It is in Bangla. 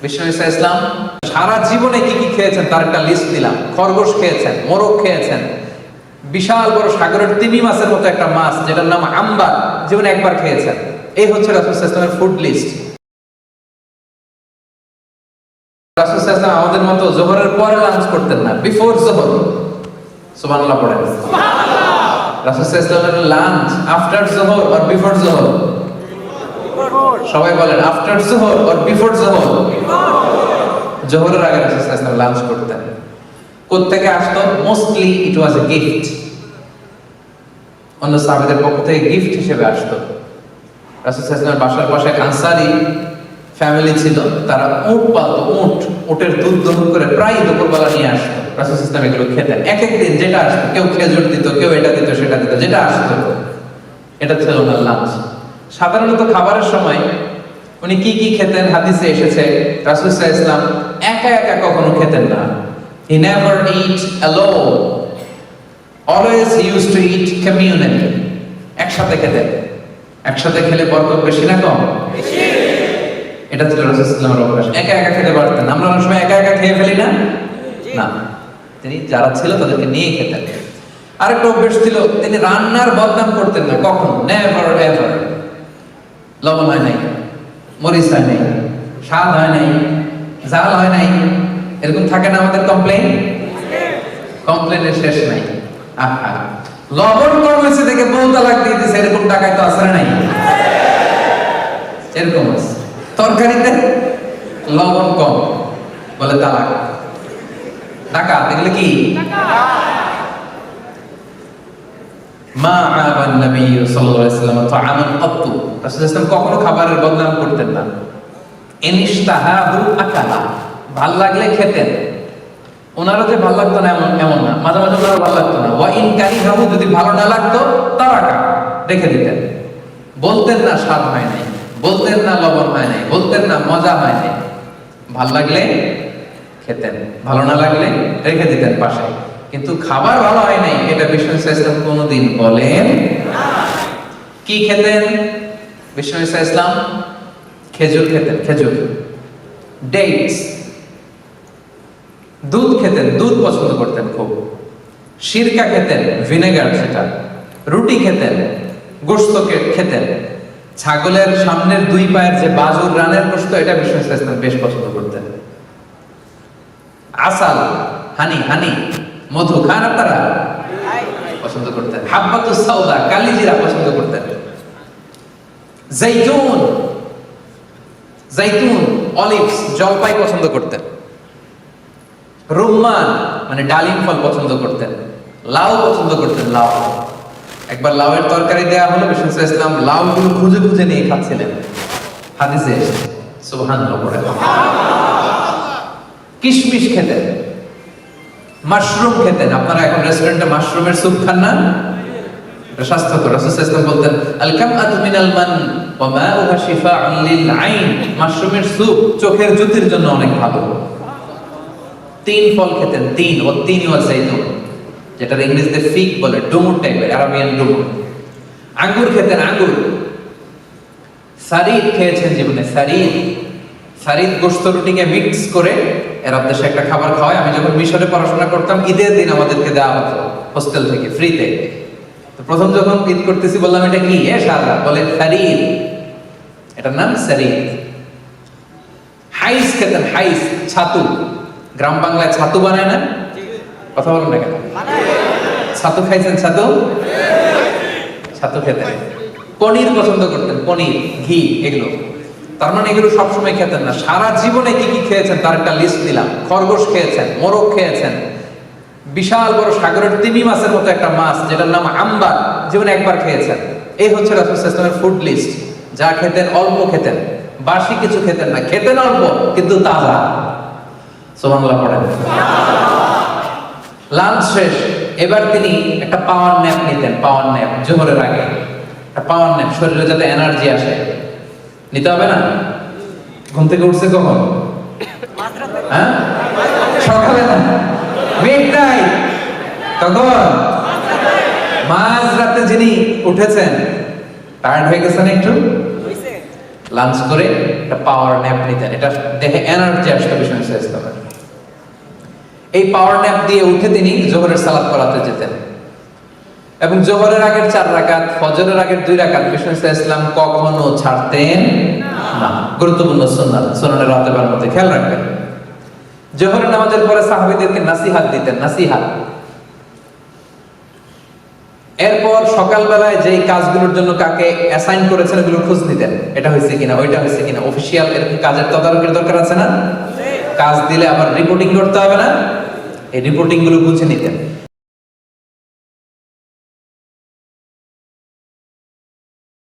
বিষ্ণু ঈসা ইসলাম সারা জীবনে কি কি খেয়েছেন তার একটা লিস্ট দিলাম। খরগোশ খেয়েছেন, মোরগ খেয়েছেন, বিশাল বড় সাগরের তিমি মাছের মতো একটা মাছ যেটার নাম আম্বার, জীবনে একবার খেয়েছেন। এই হচ্ছে রাসূল সাল্লাল্লাহু আলাইহি ওয়াসাল্লামের ফুড লিস্ট। রাসূল সাল্লাল্লাহু আলাইহি ওয়াসাল্লাম আমাদের মতো যোহরের পরে লাঞ্চ করতেন না, বিফোর যোহর। সুবহানাল্লাহ পড়েন। সুবহানাল্লাহ। রাসূল সাল্লাল্লাহু আলাইহি ওয়াসাল্লামের লাঞ্চ আফটার যোহর অর বিফোর যোহর? সবাই বলেন আফটার যোহর অর বিফোর যোহর? যোহরের আগে রাসূল সাল্লাল্লাহু আলাইহি ওয়াসাল্লাম লাঞ্চ করতেন। কোত্থেকে আসতো? Mostly it was a gift. অন্য সাহাবীদের পক্ষ থেকে গিফট হিসেবে আসতো। রাসূল সাল্লাল্লাহু আলাইহি ওয়াসাল্লামের বাসার পাশে এক আনসারী ফ্যামিলি ছিল, তারা উট পালতো। উটের দুধ দহন করে প্রায় দুপুরবেলা নিয়ে আসতো। রাসূল সাল্লাল্লাহু আলাইহি ওয়াসাল্লাম এগুলো খেতেন। এক এক দিন যেটা আসতো, কেউ খেজুর দিত, কেউ এটা দিত, সেটা দিত, যেটা আসতো এটা ছিল ওনার লাঞ্চ। সাধারণত খাবারের সময় উনি কি কি খেতেন হাদিসে এসেছে। রাসূল সাল্লাল্লাহু আলাইহি ওয়াসাল্লাম একা একা কখনো খেতেন না। He never eat alone. Always he used to eat communally. একসাথে খেতেন। একসাথে খেলে বরকত বেশি না কম? বেশি। এটা ছিল রাসূল সাল্লাল্লাহু আলাইহি ওয়াসাল্লামের অভ্যাস। একা একা খেতে পারতেন। আমরা অনেক সময় একা একা খেয়ে ফেলি না? না, তিনি যারা ছিল তাদেরকে নিয়ে খেতেন। আরেকটা অভ্যাস ছিল, তিনি রান্নার বদনাম করতেন না কখনো। Never ever. লবণ হয় নাই, মরিচ হয় নাই, স্বাদ হয় নাই, ঝাল হয় নাই, এরকম থাকে না আমাদের কমপ্লেইন? কমপ্লেইনের শেষ নাই। আহা, লবণ কম হয়েছে দেখে বউ তালাক দিয়ে দিয়েছে, এরকম টাকায় তো আসলে নাই। এরকম আছে তরকারিতে লবণ কম বলে তালাক। টাকা দেখলে কি মা আবান নবী সাল্লাল্লাহু আলাইহি ওয়াসাল্লাম তাআমান ক্বাত্তু। রাসূল সাল্লাল্লাহু আলাইহি ওয়াসাল্লাম কখনো খাবারের বদনাম করতেন না। ইনশতাহাহু আকালা, ভাল লাগলে খেতেন। ওনারও যে ভাল লাগতো না এমন না, মাঝে মাঝে ওনারও ভাল লাগতো না। ওয়া ইন কারিহাহু, যদি ভালো না লাগতো তারাকা, রেখে দিতেন। বলতেন না স্বাদ হয় নাই, বলতেন না লবণ হয় নাই, বলতেন না মজা হয় নাই। ভাল লাগলে খেতেন, ভালো না লাগলে রেখে দিতেন পাশে। কিন্তু খাবার ভালো হয় নাই এটা বিষ্ণু ঈসা ইসলাম কোনোদিন বলেন না। কি খেতেন বিষ্ণু ঈসা ইসলাম? খেজুর খেতেন, খেজুর, ডেটস। দুধ খেতেন, দুধ পছন্দ করতেন খুব। সিরকা খেতেন, ভিনেগার সেটা। রুটি খেতেন, গোশত খেতেন। ছাগলের সামনের দুই পায়ের যে বাজুর রানের গোশত, এটা বিষ্ণু ঈসা ইসলাম বেশ পছন্দ করতেন। আসাল, হানি, হানি, মধু খান আপনারা? পছন্দ করতেন। হাব্বাতুস সাউদা, কালিজিরা পছন্দ করতেন। জাইতুন, জাইতুন, অলিভস, জলপাই পছন্দ করতেন। রুম্মান মানে ডালিম ফল পছন্দ করতেন। লাউ পছন্দ করতেন, লাউ। একবার লাউয়ের তরকারি দেয়া হলো, বিষ্ণু সাল্লাল্লাহু আলাইহি ওয়াসাল্লাম লাউগুলো খুঁজে খুঁজে নিয়ে খাচ্ছিলেন। হাদিসে এসেছে। সুবহানাল্লাহ পড়ে। কিশমিশ খেতেন, মাশরুম খেতেন। আপনারা এখন রেস্টুরেন্টে মাশরুমের স্যুপ খান না? এটা স্বাস্থ্যকর। রাসূল সাল্লাল্লাহু আলাইহি ওয়াসাল্লাম বলতেন আল কামআতু মিনাল মান ওয়া মাউহা শিফাউন লিল আইন। মাশরুমের স্যুপ চোখের জ্যোতির জন্য অনেক ভালো। তিন ফল খেতেন, তিন, ও তিন ওয়া জাইতুন, যেটা ইংরেজিতে ফিগ বলে, ডুমুর টাইপের, আরাবিয়ান ডুমুর। আঙ্গুর খেতেন, আঙ্গুর। সারিদ খেয়েছেন জীবনে, সারিদ। সারিদ গোশত রুটিকে মিক্স করে এর দেশে একটা খাবার খাওয়ায়। আমি যখন মিশরে পড়াশোনা করতাম, ঈদের দিন আমাদেরকে দেওয়া হতো হোস্টেল থেকে ফ্রিতে। তো প্রথম যখন ঈদ করতেছি বললাম এটা কি? শালা বলে সারিদ, এটার নাম সারিদ। হাইস খেতেন, হাইস, ছাতু। গ্রাম বাংলায় ছাতু বানায় না? কথা বলেন না কেন? ছাতু খাইছেন? ছাতু, ছাতু খেতেন। পনির পছন্দ করতেন, পনির, ঘি, এগুলো। তার মানে এগুলো সবসময় খেতেন না। সারা জীবনে কি কি খেয়েছেন তার একটা লিস্ট দিলাম। খরগোশ খেয়েছেন, মোরগ খেয়েছেন, বিশাল বড় সাগরের তিমি মাছের মতো একটা মাছ যেটার নাম আম্বার, জীবনে একবার খেয়েছেন। এই হচ্ছে রাসূল সাল্লাল্লাহু আলাইহি ওয়াসাল্লামের ফুড লিস্ট। যা খেতেন অল্প খেতেন, বাসি কিছু খেতেন না, খেতেন অল্প কিন্তু তাজা। সুবহানাল্লাহ পড়েন। লাঞ্চ শেষ, এবার তিনি একটা পাওয়ার ন্যাপ নিতেন। পাওয়ার ন্যাপ জোহরের আগে একটা পাওয়ার ন্যাপ, শরীরে যাতে এনার্জি আসে। নিতে হবে না? ঘুম থেকে উঠছে কখন? হ্যাঁ, সকালে না, মিডনাইট। কখন? মাঝরাতে যিনি উঠেছেন, টায়ার্ড হয়ে গেছেন একটু? লাঞ্চ করে একটা পাওয়ার ন্যাপ নিতেন। এটা দেখে এনার্জি আসতো বিষ্ণু ইসলামের। এই পাওয়ার ন্যাপ দিয়ে উঠে তিনি জোহরের সালাত পড়াতে যেতেন এবং জোহরের আগের 4 রাকাত, ফজরের আগের 2 রাকাত বিষ্ণু ইসলাম কখনো ছাড়তেন না। গুরুত্বপূর্ণ সুন্নাত, সুন্নাতের রাতেবার মধ্যে খেয়াল রাখবেন। জোহরের নামাজের পরে সাহাবীদেরকে নাসিহাত দিতেন, নাসিহাত। এরপর সকালবেলায় যেই কাজগুলোর জন্য কাকে অ্যাসাইন করেছেন ওগুলো খোঁজ নিতেন, এটা হয়েছে কিনা, ওইটা হয়েছে কিনা। অফিসিয়াল এরকম কাজের তদারকির দরকার আছে না? কাজ দিলে আবার রিপোর্টিং করতে হবে না? এই রিপোর্টিং গুলো বুঝে নিতেন।